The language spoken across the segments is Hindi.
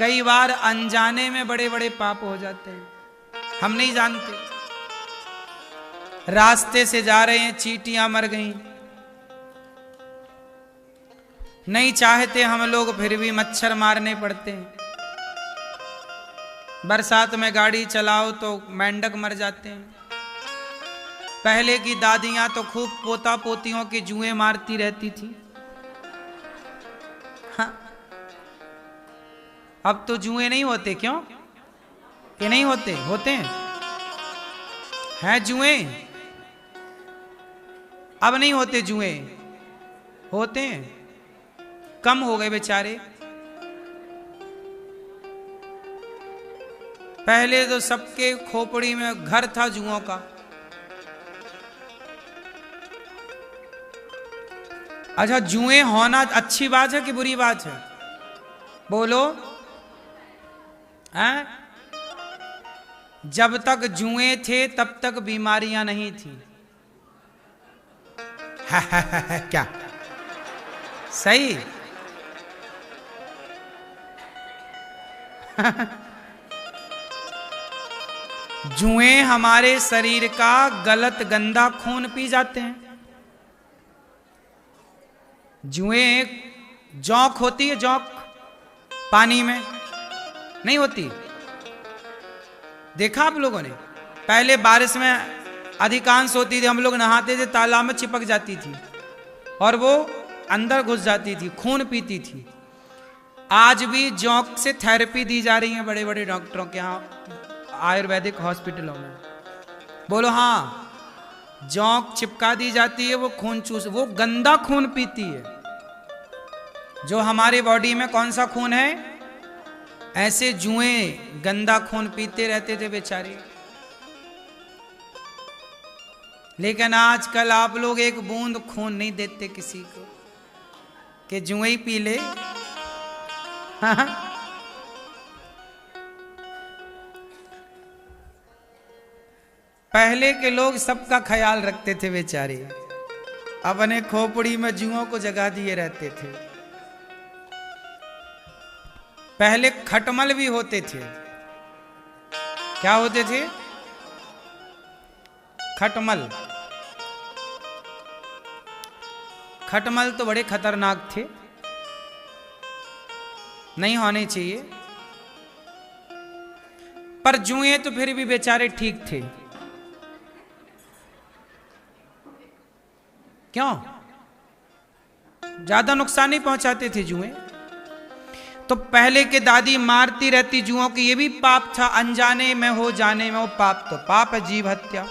कई बार अनजाने में बड़े बड़े पाप हो जाते हैं, हम नहीं जानते। रास्ते से जा रहे हैं, चींटियां मर गईं, नहीं चाहते हम लोग फिर भी मच्छर मारने पड़ते हैं। बरसात में गाड़ी चलाओ तो मेंढक मर जाते हैं। पहले की दादियां तो खूब पोता पोतियों की जुएं मारती रहती थी। हाँ। अब तो जुएं नहीं होते, क्यों कि नहीं होते? होते हैं जुएं, अब नहीं होते जुएं, होते हैं, कम हो गए बेचारे। पहले तो सबके खोपड़ी में घर था जुओं का। अच्छा, जुएं होना अच्छी बात है कि बुरी बात है? बोलो। हैं? जब तक जुएं थे तब तक बीमारियां नहीं थी। क्या सही? जुएं हमारे शरीर का गलत गंदा खून पी जाते हैं। जुएं जौंक होती है, जौंक पानी में नहीं होती, देखा आप लोगों ने? पहले बारिश में अधिकांश होती थी, हम लोग नहाते थे, तालाब में चिपक जाती थी और वो अंदर घुस जाती थी, खून पीती थी। आज भी जौंक से थेरेपी दी जा रही है बड़े बड़े डॉक्टरों के यहाँ, आयुर्वेदिक हॉस्पिटलों में। बोलो हाँ, जौंक चिपका दी जाती है, वो खून चूस, वो गंदा खून पीती है। जो हमारे बॉडी में कौन सा खून है, ऐसे जुएं गंदा खून पीते रहते थे बेचारे। लेकिन आजकल आप लोग एक बूंद खून नहीं देते किसी को कि जुएं ही पी ले। पहले के लोग सबका ख्याल रखते थे बेचारे, अपने खोपड़ी में जुओं को जगा दिए रहते थे। पहले खटमल भी होते थे। क्या होते थे? खटमल। खटमल तो बड़े खतरनाक थे, नहीं होने चाहिए, पर जुएं तो फिर भी बेचारे ठीक थे। क्यों? ज्यादा नुकसान नहीं पहुंचाते थे जुएं। तो पहले के दादी मारती रहती जुओं की, ये भी पाप था, अनजाने में हो जाने में वो पाप, तो पाप है जीव हत्या।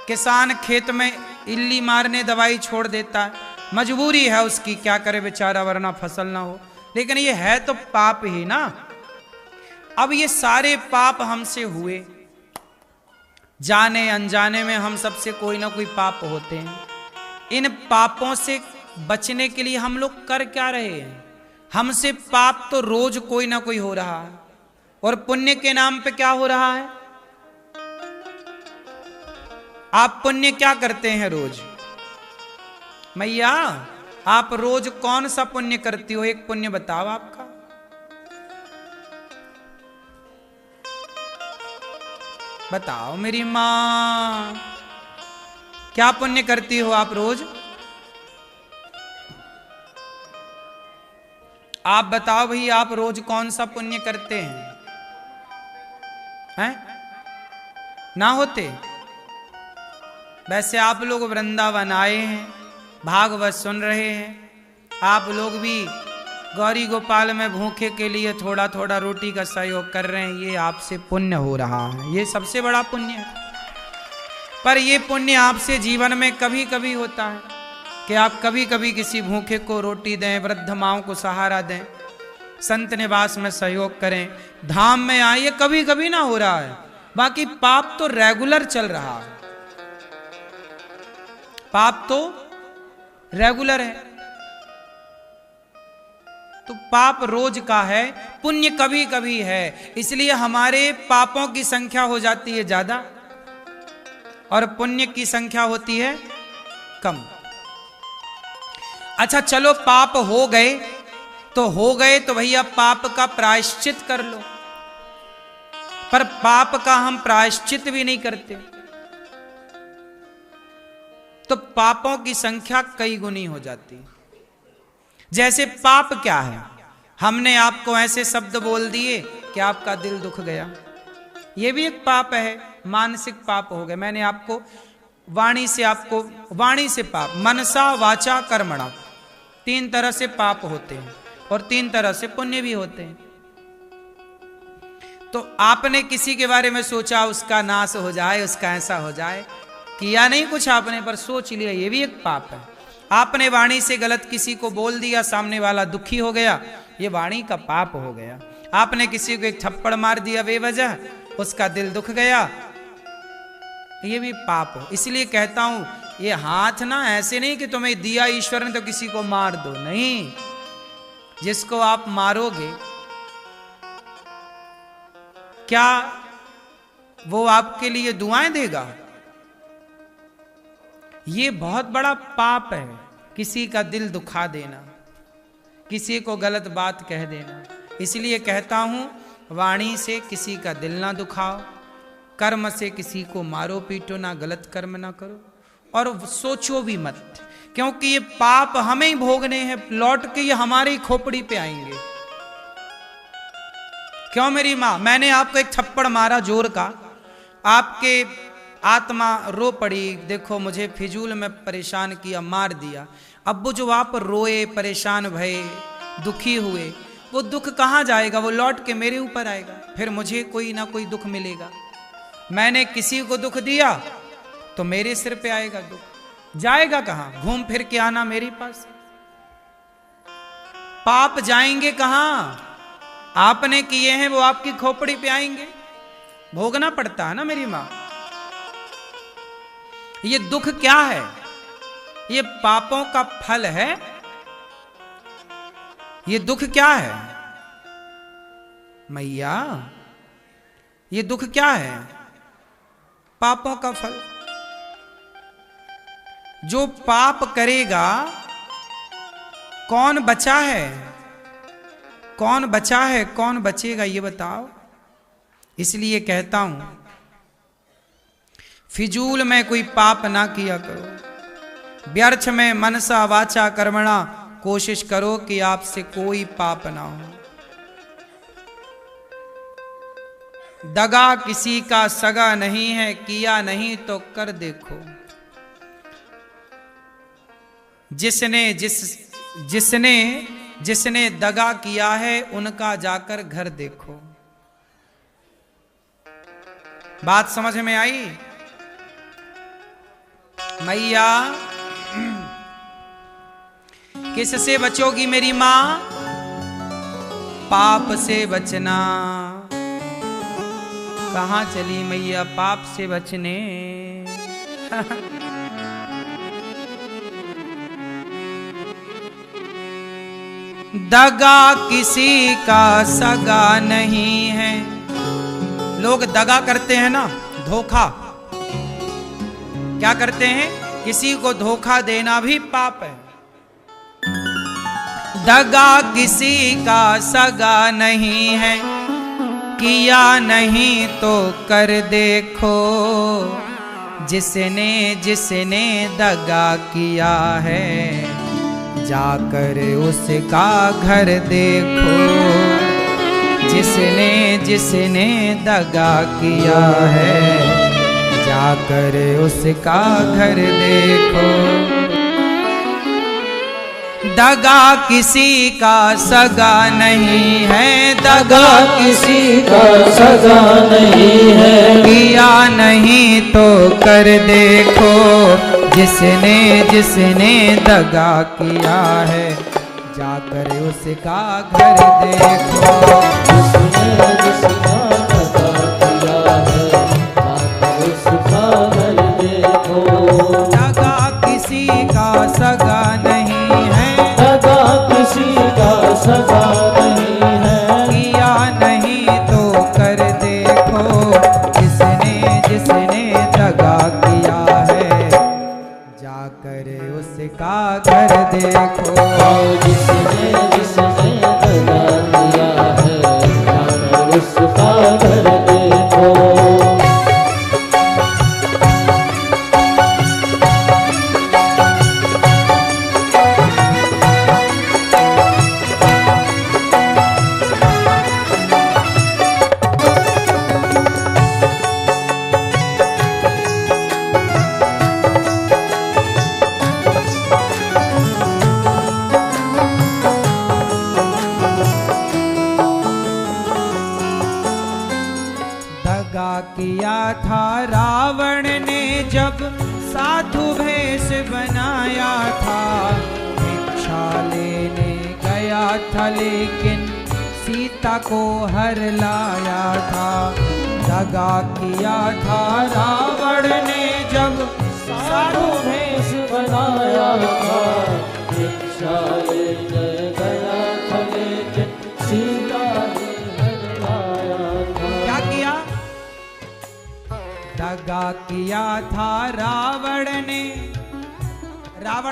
किसान खेत में इल्ली मारने दवाई छोड़ देता है, मजबूरी है उसकी, क्या करे बेचारा, वरना फसल ना हो, लेकिन ये है तो पाप ही ना। अब ये सारे पाप हमसे हुए, जाने अनजाने में हम सबसे कोई ना कोई पाप होते हैं। इन पापों से बचने के लिए हम लोग कर क्या रहे हैं? हमसे पाप तो रोज कोई ना कोई हो रहा है, और पुण्य के नाम पे क्या हो रहा है? आप पुण्य क्या करते हैं रोज? मैया, आप रोज कौन सा पुण्य करती हो? एक पुण्य बताओ आपका। बताओ मेरी मां, क्या पुण्य करती हो आप रोज? आप बताओ भाई, आप रोज कौन सा पुण्य करते हैं? ना होते? वैसे आप लोग वृंदावन आए हैं, भागवत सुन रहे हैं, आप लोग भी गौरी गोपाल में भूखे के लिए थोड़ा थोड़ा रोटी का सहयोग कर रहे हैं, ये आपसे पुण्य हो रहा है, ये सबसे बड़ा पुण्य है। पर ये पुण्य आपसे जीवन में कभी कभी होता है कि आप कभी कभी किसी भूखे को रोटी दें, वृद्ध माओं को सहारा दें, संत निवास में सहयोग करें, धाम में आइए, कभी कभी ना हो रहा है। बाकी पाप तो रेगुलर चल रहा है, पाप तो रेगुलर है। तो पाप रोज का है, पुण्य कभी कभी है, इसलिए हमारे पापों की संख्या हो जाती है ज्यादा और पुण्य की संख्या होती है कम। अच्छा चलो, पाप हो गए, तो हो गए तो भैया पाप का प्रायश्चित कर लो, पर पाप का हम प्रायश्चित भी नहीं करते, तो पापों की संख्या कई गुनी हो जाती है। जैसे पाप क्या है, हमने आपको ऐसे शब्द बोल दिए कि आपका दिल दुख गया, यह भी एक पाप है, मानसिक पाप हो गए। मैंने आपको वाणी से पाप, मनसा वाचा कर्मणा, 3 तरह से पाप होते हैं और 3 तरह से पुण्य भी होते हैं। तो आपने किसी के बारे में सोचा उसका नाश हो जाए, उसका ऐसा हो जाए, किया नहीं कुछ आपने, पर सोच लिया, ये भी एक पाप है। आपने वाणी से गलत किसी को बोल दिया, सामने वाला दुखी हो गया, ये वाणी का पाप हो गया। आपने किसी को एक थप्पड़ मार दिया बेवजह, उसका दिल दुख गया, ये भी पाप हो। इसलिए कहता हूं, ये हाथ ना ऐसे नहीं कि तुम्हें दिया ईश्वर ने तो किसी को मार दो, नहीं। जिसको आप मारोगे, क्या वो आपके लिए दुआएं देगा? ये बहुत बड़ा पाप है, किसी का दिल दुखा देना, किसी को गलत बात कह देना। इसलिए कहता हूं, वाणी से किसी का दिल ना दुखाओ, कर्म से किसी को मारो पीटो ना, गलत कर्म ना करो, और सोचो भी मत, क्योंकि ये पाप हमें ही भोगने हैं, लौट के ये हमारी खोपड़ी पे आएंगे। क्यों मेरी माँ, मैंने आपको एक थप्पड़ मारा जोर का, आपके आत्मा रो पड़ी, देखो मुझे फिजूल में परेशान किया, मार दिया। अब वो जो आप रोए, परेशान भये, दुखी हुए, वो दुख कहाँ जाएगा? वो लौट के मेरे ऊपर आएगा, फिर मुझे कोई ना कोई दुख मिलेगा। मैंने किसी को दुख दिया तो मेरे सिर पे आएगा दुख, जाएगा कहाँ? घूम फिर के आना मेरे पास। पाप जाएंगे कहाँ? आपने किए हैं वो आपकी खोपड़ी पे आएंगे, भोगना पड़ता है ना मेरी मां। ये दुख क्या है? ये पापों का फल है। ये दुख क्या है मैया? ये दुख क्या है? पापों का फल। जो पाप करेगा, कौन बचा है? कौन बचा है, कौन बचेगा, ये बताओ। इसलिए कहता हूं, फिजूल में कोई पाप ना किया करो, व्यर्थ में मनसा वाचा कर्मणा, कोशिश करो कि आपसे कोई पाप ना हो। दगा किसी का सगा नहीं है, किया नहीं तो कर देखो। जिसने दगा किया है, उनका जाकर घर देखो। बात समझ में आई मैया? किससे बचोगी मेरी मां? पाप से बचना। कहां चली मैया पाप से बचने? दगा किसी का सगा नहीं है। लोग दगा करते हैं ना, धोखा। क्या करते हैं? किसी को धोखा देना भी पाप है। दगा किसी का सगा नहीं है, किया नहीं तो कर देखो। जिसने दगा किया है, जाकर उसका घर देखो। जिसने दगा किया है, जाकर उसका घर देखो। दगा किसी का सगा नहीं है, दगा किसी का सगा नहीं है, किया नहीं तो कर देखो। जिसने दगा किया है, जाकर उसका घर देखो। जिसने दगा किया है, जाकर उसका घर देखो। दगा किसी का सगा नहीं है, दगा किसी का सगा नहीं है, किया नहीं तो कर देखो। जिसने दगा किया है, जाकर उसका घर देखो। जिसने घर देखो। किया था रावण ने जब साधु भेष बनाया था, भिक्षा लेने गया था लेकिन सीता को हर लाया था। दगा किया था रावण ने जब साधु भेष बनाया था, भिक्षा लेने गया था लेकिन सीता ने हर लाया था। क्या किया? दगा किया था रावण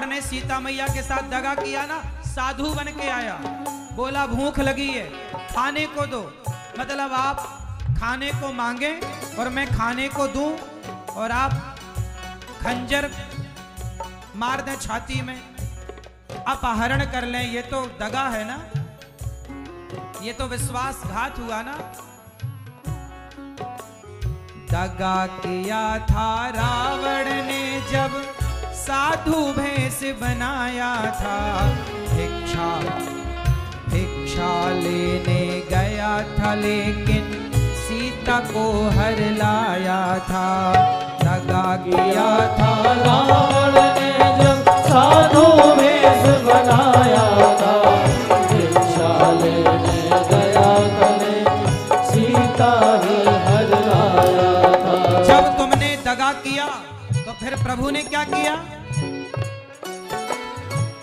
ने सीता मैया के साथ दगा किया ना। साधु बन के आया, बोला भूख लगी है खाने को दो, मतलब आप खाने को मांगे और मैं खाने को दूं और आप खंजर मार दें छाती में, अपहरण कर लें, ये तो दगा है ना, ये तो विश्वासघात हुआ ना। दगा किया था रावण ने जब साधु भेष बनाया था, भिक्षा लेने गया था लेकिन सीता को हर लाया था। दगा किया था रावण ने जब साधु भेष बनाया था, भिक्षा लेने गया था लेकिन सीता ही हर लाया था। जब तुमने दगा किया तो फिर प्रभु ने क्या किया?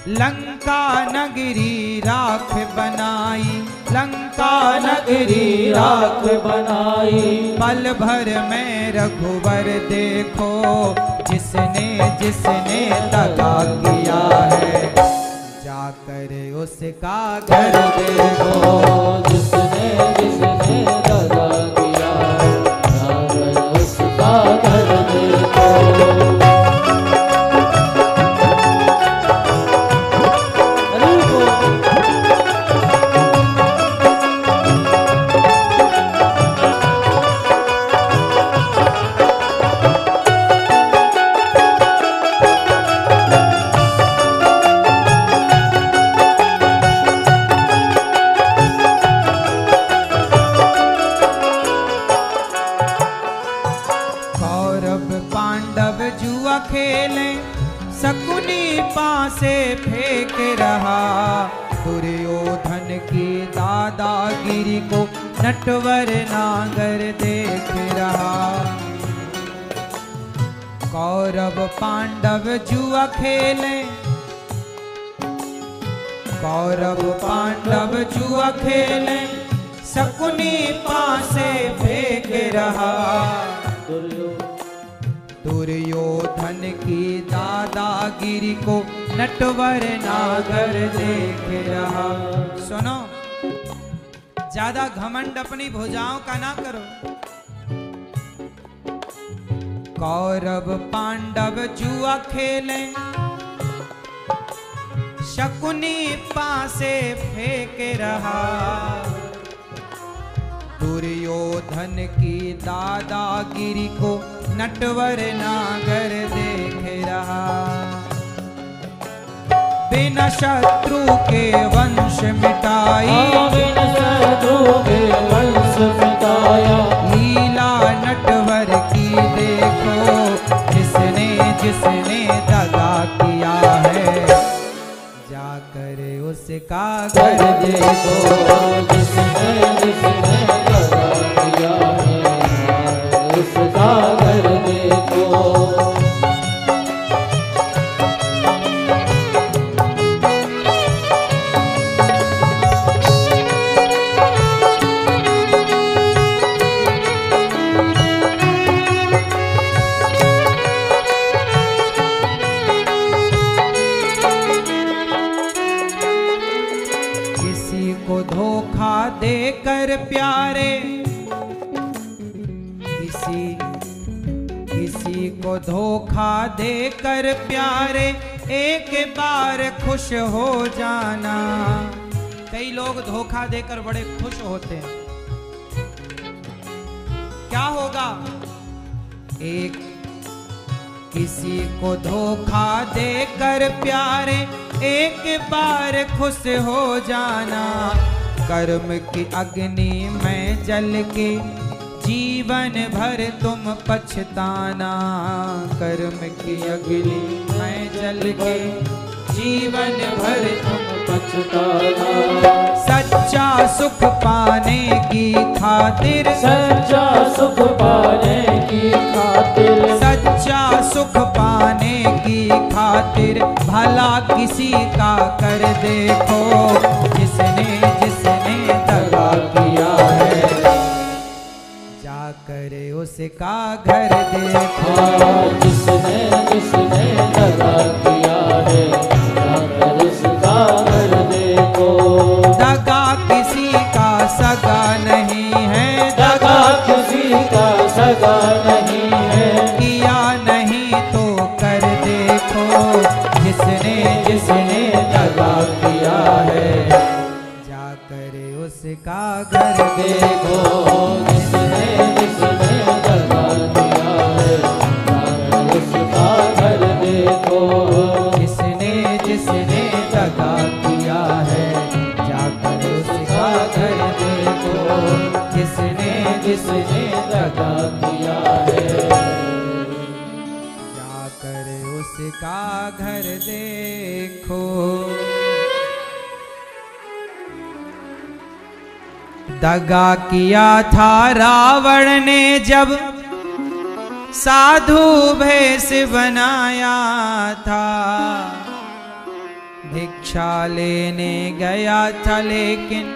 लंका नगरी राख बनाई, लंका नगरी राख बनाई, पल भर में रघुवर देखो, जिसने जिसने दगा किया है, जाकर उसका घर देखो। जिसने जिसने दगा किया है, जाकर उसका घर देखो। शकुनी पासे फेंक रहा, दुर्योधन की दादागिरी को नटवर नागर देख रहा। कौरव पांडव जुआ खेले, कौरव पांडव जुआ खेले, शकुनी पासे फेंक रहा, दुर्योधन की दादागिरी को नटवर नागर देख रहा। सुनो, ज्यादा घमंड अपनी भुजाओं का ना करो। कौरव पांडव जुआ खेले, शकुनी पासे फेंक रहा, दुर्योधन की दादागिरी को नटवर नागर देख रहा। बिना शत्रु के वंश मिटाई, बिना शत्रु के वंश मिटाया, लीला नटवर की देखो, जिसने जिसने दगा किया है, जाकर उसका घर देखो। जिसने जिसने दगा किया है, उसका घर देखो। धोखा देकर प्यारे किसी को धोखा देकर प्यारे एक बार खुश हो जाना। कई लोग धोखा देकर बड़े खुश होते हैं। क्या होगा? किसी को धोखा देकर प्यारे एक बार खुश हो जाना। कर्म की अग्नि में जल के जीवन भर तुम पछताना। कर्म की अग्नि में जल के जीवन भर तुम पछताना। सच्चा सुख पाने की खातिर, सच्चा सुख पाने की खातिर, सच्चा सुख पाने की खातिर भला किसी का कर देखो। जिसने जिसने दगा किया है जाकर उसका घर देखो। जिसने जिसने दगा किया है जाकर उसका घर देखो। दगा किसी का सगा नहीं है, दगा किसी का सगा नहीं है। किया नहीं तो कर देखो। जिसने जिसने दगा किया है जाकर उसका घर देखो। जिसने जिसने दगा किया है जाकर उसका घर देखो। जिसने जिसने दगा किया है जाकर उसका घर देखो। जिसने जिसने दगा किया है जाकर उसका घर देखो। दगा किया था रावण ने जब साधु भेष बनाया था। भिक्षा लेने गया था लेकिन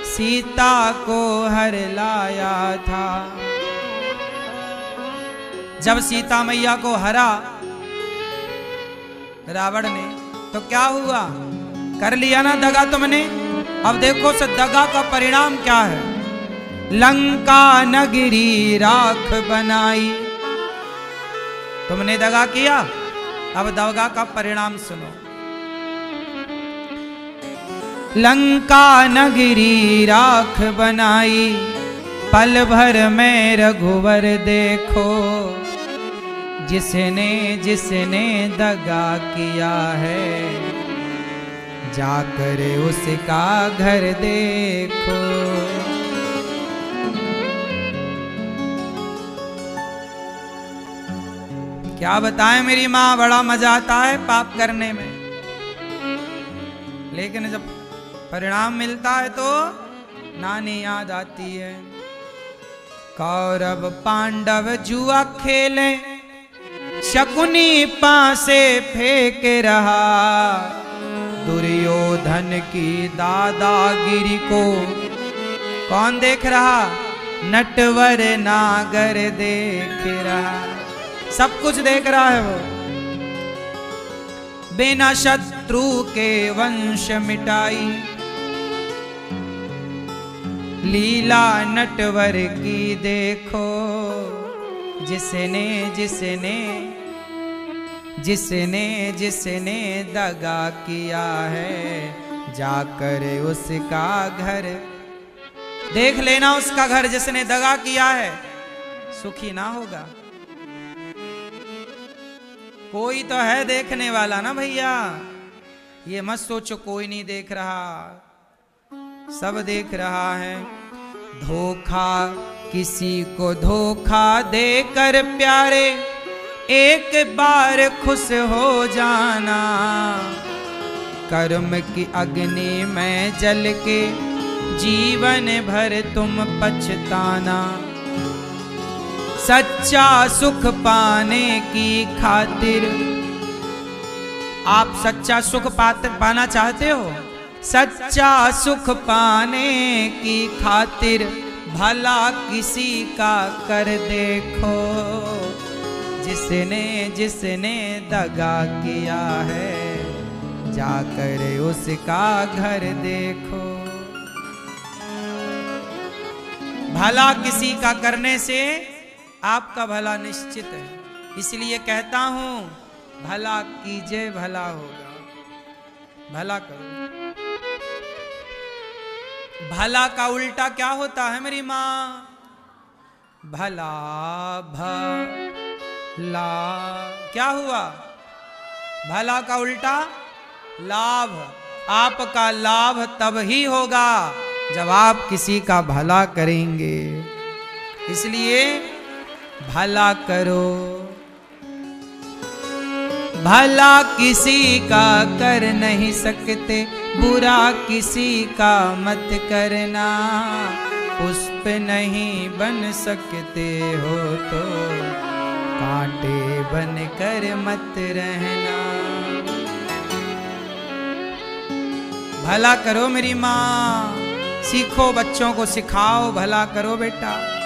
सीता को हर लाया था। जब सीता मैया को हरा रावण ने तो क्या हुआ? कर लिया ना दगा तुमने। अब देखो सो दगा का परिणाम क्या है। लंका नगरी राख बनाई। तुमने दगा किया, अब दगा का परिणाम सुनो। लंका नगरी राख बनाई, पल भर में रघुवर देखो। जिसने जिसने दगा किया है जाकर उसका घर देखो। क्या बताएं मेरी माँ, बड़ा मजा आता है पाप करने में, लेकिन जब परिणाम मिलता है तो नानी याद आती है। कौरव पांडव जुआ खेले, शकुनी पासे फेंक रहा। दुर्योधन की दादागिरी को कौन देख रहा? नटवर नागर देख रहा। सब कुछ देख रहा है वो। बिना शत्रु के वंश मिटाई, लीला नटवर की देखो। जिसने जिसने जिसने जिसने दगा किया है जाकर उसका घर देख लेना। उसका घर जिसने दगा किया है सुखी ना होगा। कोई तो है देखने वाला ना भैया, ये मत सोचो कोई नहीं देख रहा, सब देख रहा है। धोखा किसी को धोखा देकर प्यारे एक बार खुश हो जाना। कर्म की अग्नि में जल के जीवन भर तुम पछताना। सच्चा सुख पाने की खातिर, आप सच्चा सुख पाना चाहते हो? सच्चा सुख पाने की खातिर भला किसी का कर देखो। जिसने जिसने दगा किया है जाकर उसका घर देखो। भला किसी का करने से आपका भला निश्चित है। इसलिए कहता हूं भला कीजिए भला होगा। भला करो। भला का उल्टा क्या होता है मेरी मां? भला भला। क्या हुआ? भला का उल्टा लाभ। आपका लाभ तब ही होगा जब आप किसी का भला करेंगे। इसलिए भला करो। भला किसी का कर नहीं सकते, बुरा किसी का मत करना। पुष्प नहीं बन सकते हो तो कांटे बन कर मत रहना। भला करो मेरी माँ। सीखो, बच्चों को सिखाओ, भला करो बेटा।